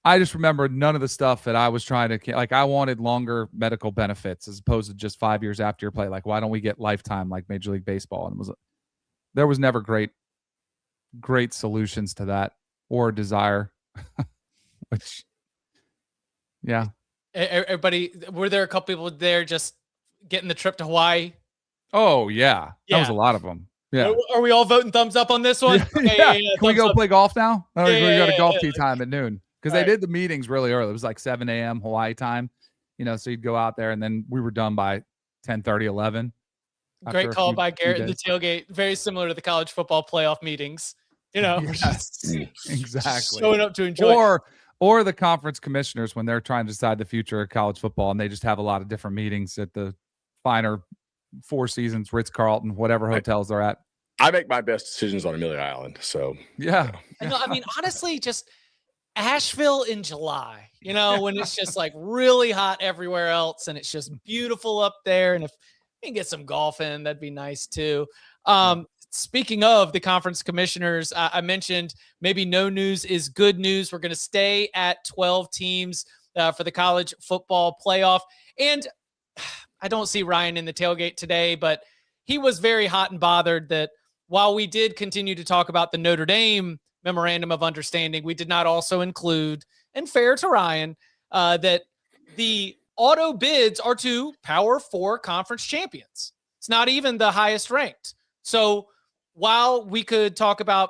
I just remember none of the stuff that I was trying to like. I wanted longer medical benefits as opposed to just 5 years after your play. Like, why don't we get lifetime like Major League Baseball? And there was never great solutions to that or desire. Which, yeah.
Everybody, were there a couple people there just getting the trip to Hawaii?
Oh yeah, that was a lot of them. Yeah.
Are we all voting thumbs up on this one?
Yeah. Can we go play golf now? We got a golf tee
yeah.
time at noon. Because they did the meetings really early. It was like 7 a.m. Hawaii time, you know, so you'd go out there and then we were done by 10:30, 11.
Great call by Garrett in the tailgate. Very similar to the college football playoff meetings, you know.
Yes, exactly.
Showing up to enjoy.
Or the conference commissioners when they're trying to decide the future of college football and they just have a lot of different meetings at the finer Four Seasons, Ritz-Carlton, whatever hotels they're at.
I make my best decisions on Amelia Island. So,
yeah.
I mean, honestly, just Asheville in July, you know, when it's just like really hot everywhere else and it's just beautiful up there. And if we can get some golf in, that'd be nice too. Speaking of the conference commissioners, I mentioned maybe no news is good news. We're going to stay at 12 teams for the college football playoff. And I don't see Ryan in the tailgate today, but he was very hot and bothered that while we did continue to talk about the Notre Dame memorandum of understanding, we did not also include, and fair to Ryan, that the auto bids are to Power 4 conference champions. It's not even the highest ranked. So while we could talk about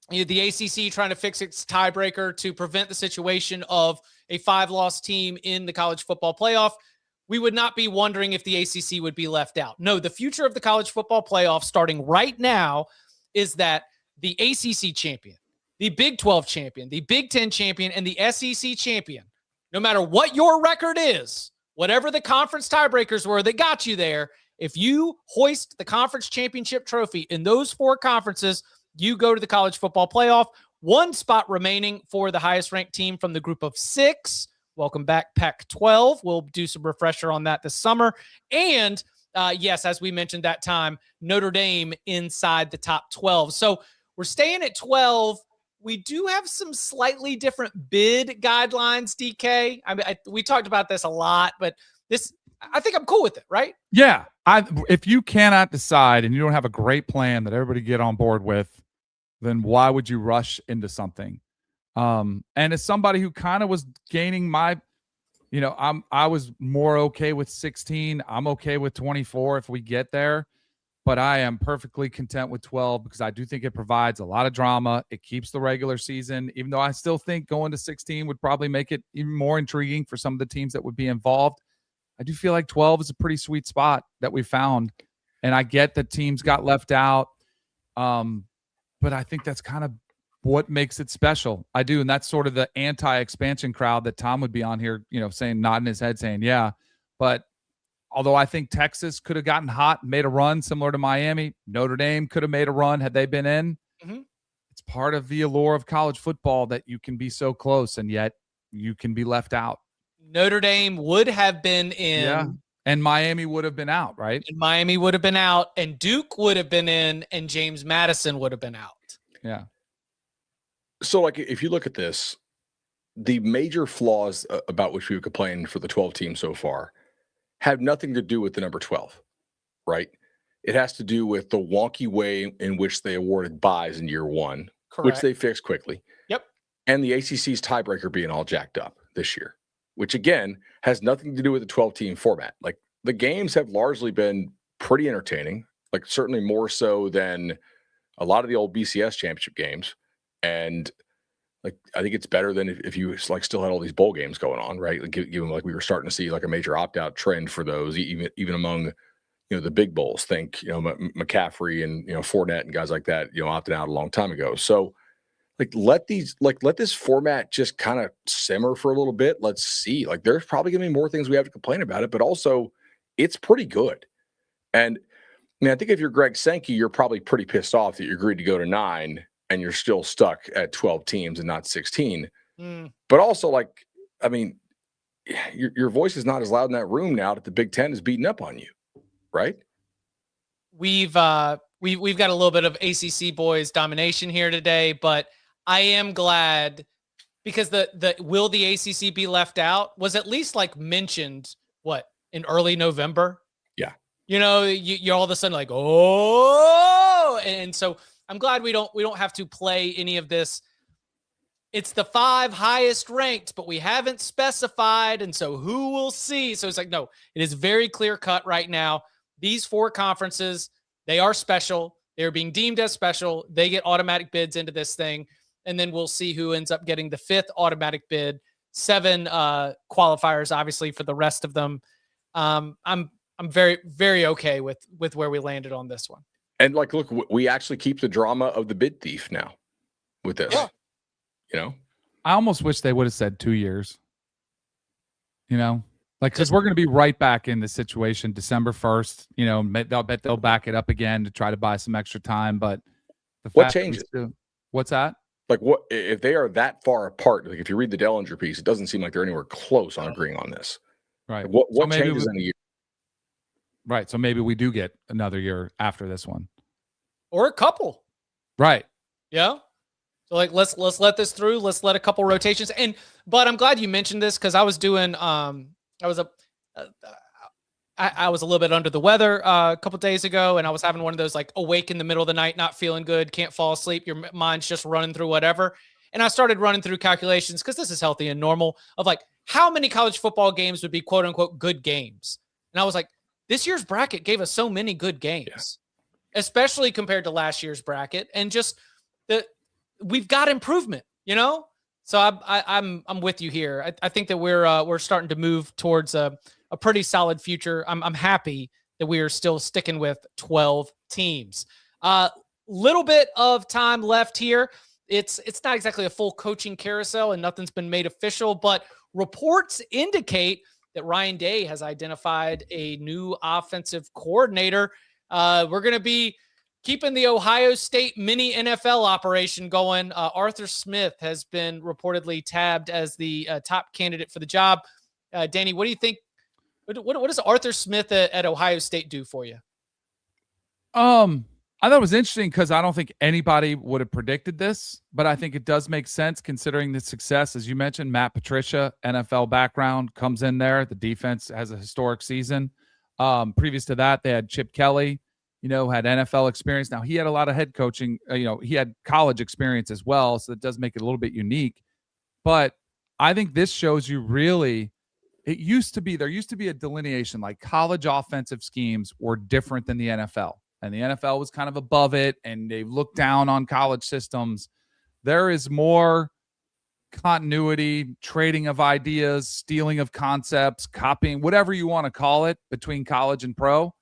the ACC trying to fix its tiebreaker to prevent the situation of a 5-loss team in the college football playoff, we would not be wondering if the ACC would be left out. No, the future of the college football playoff starting right now is that the ACC champion, the Big 12 champion, the Big 10 champion, and the SEC champion, no matter what your record is, whatever the conference tiebreakers were that got you there, if you hoist the conference championship trophy in those 4 conferences, you go to the college football playoff. 1 spot remaining for the highest ranked team from the group of 6. Welcome back, Pac-12. We'll do some refresher on that this summer. And yes, as we mentioned that time, Notre Dame inside the top 12. So we're staying at 12. We do have some slightly different bid guidelines, DK. I mean, we talked about this a lot, but this, I think I'm cool with it, right?
Yeah. If you cannot decide and you don't have a great plan that everybody get on board with, then why would you rush into something? And as somebody who kind of was gaining my, I was more okay with 16. I'm okay with 24 if we get there, but I am perfectly content with 12 because I do think it provides a lot of drama. It keeps the regular season, even though I still think going to 16 would probably make it even more intriguing for some of the teams that would be involved. I do feel like 12 is a pretty sweet spot that we found. And I get that teams got left out. But I think that's kind of what makes it special. I do. And that's sort of the anti-expansion crowd that Tom would be on here, saying, nodding his head saying, yeah. But although I think Texas could have gotten hot and made a run similar to Miami, Notre Dame could have made a run had they been in. Mm-hmm. It's part of the allure of college football that you can be so close and yet you can be left out.
Notre Dame would have been in.
Yeah. And Miami would have been out, right?
And Miami would have been out, and Duke would have been in, and James Madison would have been out.
Yeah.
So, like, if you look at this, the major flaws about which we've complained for the 12 teams so far have nothing to do with the number 12, right? It has to do with the wonky way in which they awarded buys in year one,
Correct.
Which they fixed quickly.
Yep.
And the ACC's tiebreaker being all jacked up this year, which, again, has nothing to do with the 12-team format. Like, the games have largely been pretty entertaining, like certainly more so than a lot of the old BCS championship games. And like, I think it's better than if you like still had all these bowl games going on, right? Like, given like we were starting to see like a major opt-out trend for those, even among, the big bowls. Think, McCaffrey and, Fournette and guys like that, opted out a long time ago. So like, let this format just kind of simmer for a little bit. Let's see. Like, there's probably gonna be more things we have to complain about it, but also it's pretty good. And I mean, I think if you're Greg Sankey, you're probably pretty pissed off that you agreed to go to 9 and you're still stuck at 12 teams and not 16. But also, like, I mean, your voice is not as loud in that room now that the Big Ten is beating up on you, right?
We've got a little bit of ACC boys domination here today, but I am glad because the will the ACC be left out was at least like mentioned in early November.
Yeah.
You're all of a sudden like, oh, and so I'm glad we don't have to play any of this. It's the 5 highest ranked, but we haven't specified. And so who will see? So it's like, no, it is very clear cut right now. These 4 conferences, they are special. They're being deemed as special. They get automatic bids into this thing. And then we'll see who ends up getting the 5th automatic bid, 7 qualifiers, obviously, for the rest of them. I'm very, very okay with where we landed on this one.
And like, look, we actually keep the drama of the bid thief now with this. Yeah.
I almost wish they would have said 2 years. Like, because we're going to be right back in this situation December 1st. I'll bet they'll back it up again to try to buy some extra time. But
what changes?
What's that?
Like, what if they are that far apart? Like, if you read the Dellinger piece, it doesn't seem like they're anywhere close on agreeing on this.
Right.
Like, what changes in a year?
Right. So maybe we do get another year after this one,
or a couple.
Right.
Yeah. So like, let's let this through. Let's let a couple rotations. But I'm glad you mentioned this because I was doing I was a little bit under the weather a couple days ago, and I was having one of those like awake in the middle of the night, not feeling good, can't fall asleep. Your mind's just running through whatever. And I started running through calculations because this is healthy and normal of like how many college football games would be quote unquote good games. And I was like, this year's bracket gave us so many good games, especially compared to last year's bracket. And just we've got improvement, So I'm with you here. I think that we're starting to move towards a pretty solid future. I'm happy that we are still sticking with 12 teams. Little bit of time left here. It's not exactly a full coaching carousel and nothing's been made official, but reports indicate that Ryan Day has identified a new offensive coordinator. We're going to be keeping the Ohio State mini NFL operation going. Arthur Smith has been reportedly tabbed as the top candidate for the job. Danny, what do you think? What does Arthur Smith at Ohio State do for you?
I thought it was interesting because I don't think anybody would have predicted this, but I think it does make sense considering the success. As you mentioned, Matt Patricia, NFL background, comes in there. The defense has a historic season. Previous to that, they had Chip Kelly, had NFL experience. Now he had a lot of head coaching, he had college experience as well. So that does make it a little bit unique, but I think this shows you really, there used to be a delineation, like college offensive schemes were different than the NFL, and the NFL was kind of above it and they looked down on college systems. There is more continuity, trading of ideas, stealing of concepts, copying, whatever you want to call it, between college and pro.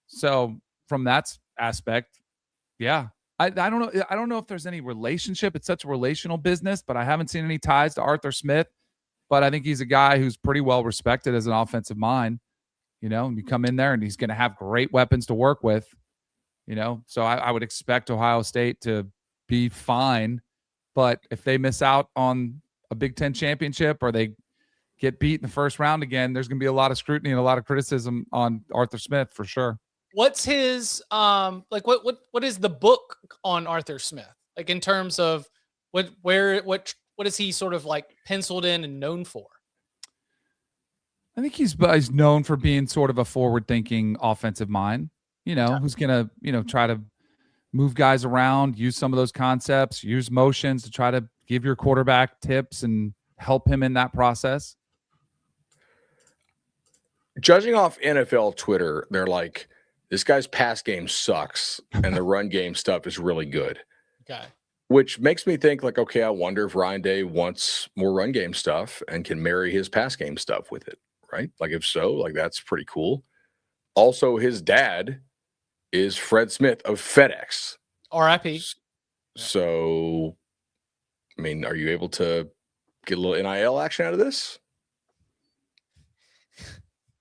So from that aspect, yeah, I don't know. I don't know if there's any relationship. It's such a relational business, but I haven't seen any ties to Arthur Smith. But I think he's a guy who's pretty well respected as an offensive mind. And you come in there and he's going to have great weapons to work with. So I would expect Ohio State to be fine. But if they miss out on a Big Ten championship or they get beat in the first round again, there's going to be a lot of scrutiny and a lot of criticism on Arthur Smith for sure.
What's his what is the book on Arthur Smith? Like in terms of what is he sort of like penciled in and known for?
I think he's known for being sort of a forward-thinking offensive mind, who's going to, try to move guys around, use some of those concepts, use motions to try to give your quarterback tips and help him in that process.
Judging off NFL Twitter, they're like, this guy's pass game sucks and the run game stuff is really good.
Okay.
Which makes me think like, okay, I wonder if Ryan Day wants more run game stuff and can marry his pass game stuff with it, right? Like if so, like that's pretty cool. Also, his dad is Fred Smith of FedEx.
R.I.P.
So, I mean, are you able to get a little NIL action out of this?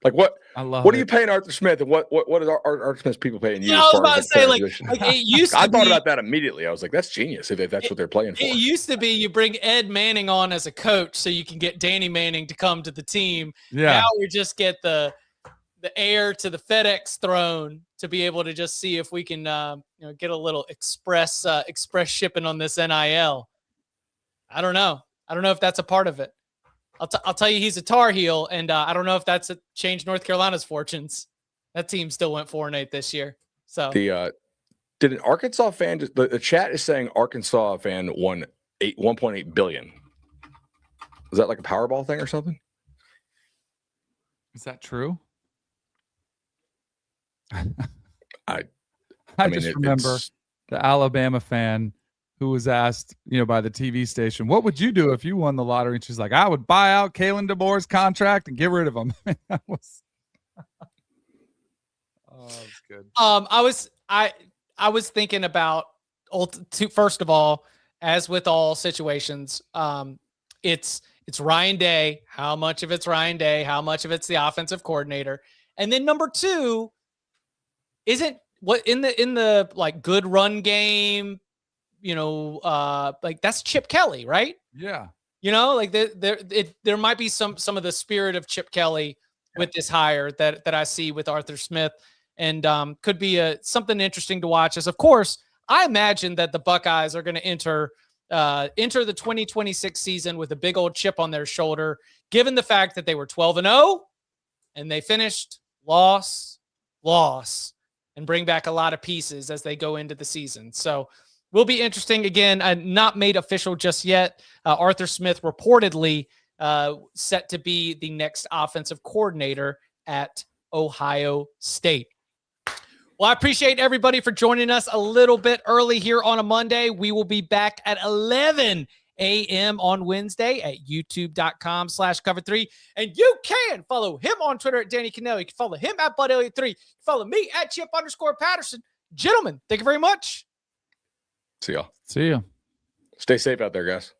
Like what? What are you paying Arthur Smith, and what is Arthur Smith's people paying you?
Yeah, I was about to say like it used to
I thought about that immediately. I was like, that's genius if that's what they're playing for.
It used to be you bring Ed Manning on as a coach so you can get Danny Manning to come to the team.
Yeah.
Now we just get the heir to the FedEx throne to be able to just see if we can get a little express shipping on this NIL. I don't know if that's a part of it. I'll tell you he's a Tar Heel, and I don't know if that's changed North Carolina's fortunes. That team still went 4-8 this year. So
did an Arkansas fan? The chat is saying Arkansas fan won 1.8 billion. Is that like a Powerball thing or something?
Is that true?
I
mean, just remember the Alabama fan who was asked, by the TV station, what would you do if you won the lottery? And she's like, I would buy out Kalen DeBoer's contract and get rid of him. That was good.
I was thinking about first of all, as with all situations, it's Ryan Day. How much of it's Ryan Day? How much of it's the offensive coordinator? And then number two, isn't what in the like good run game, like that's Chip Kelly, right?
Yeah.
Like there might be some of the spirit of Chip Kelly with this hire that I see with Arthur Smith, and could be something interesting to watch. As of course, I imagine that the Buckeyes are going to enter the 2026 season with a big old chip on their shoulder, given the fact that they were 12-0 and they finished loss, and bring back a lot of pieces as they go into the season. So will be interesting. Again, not made official just yet. Arthur Smith reportedly set to be the next offensive coordinator at Ohio State. Well, I appreciate everybody for joining us a little bit early here on a Monday. We will be back at 11 a.m. on Wednesday at youtube.com/cover3. And you can follow him on Twitter at Danny Kanell. You can follow him at Bud Elliott 3. Follow me at Chip_Patterson. Gentlemen, thank you very much.
See y'all.
See ya.
Stay safe out there, guys.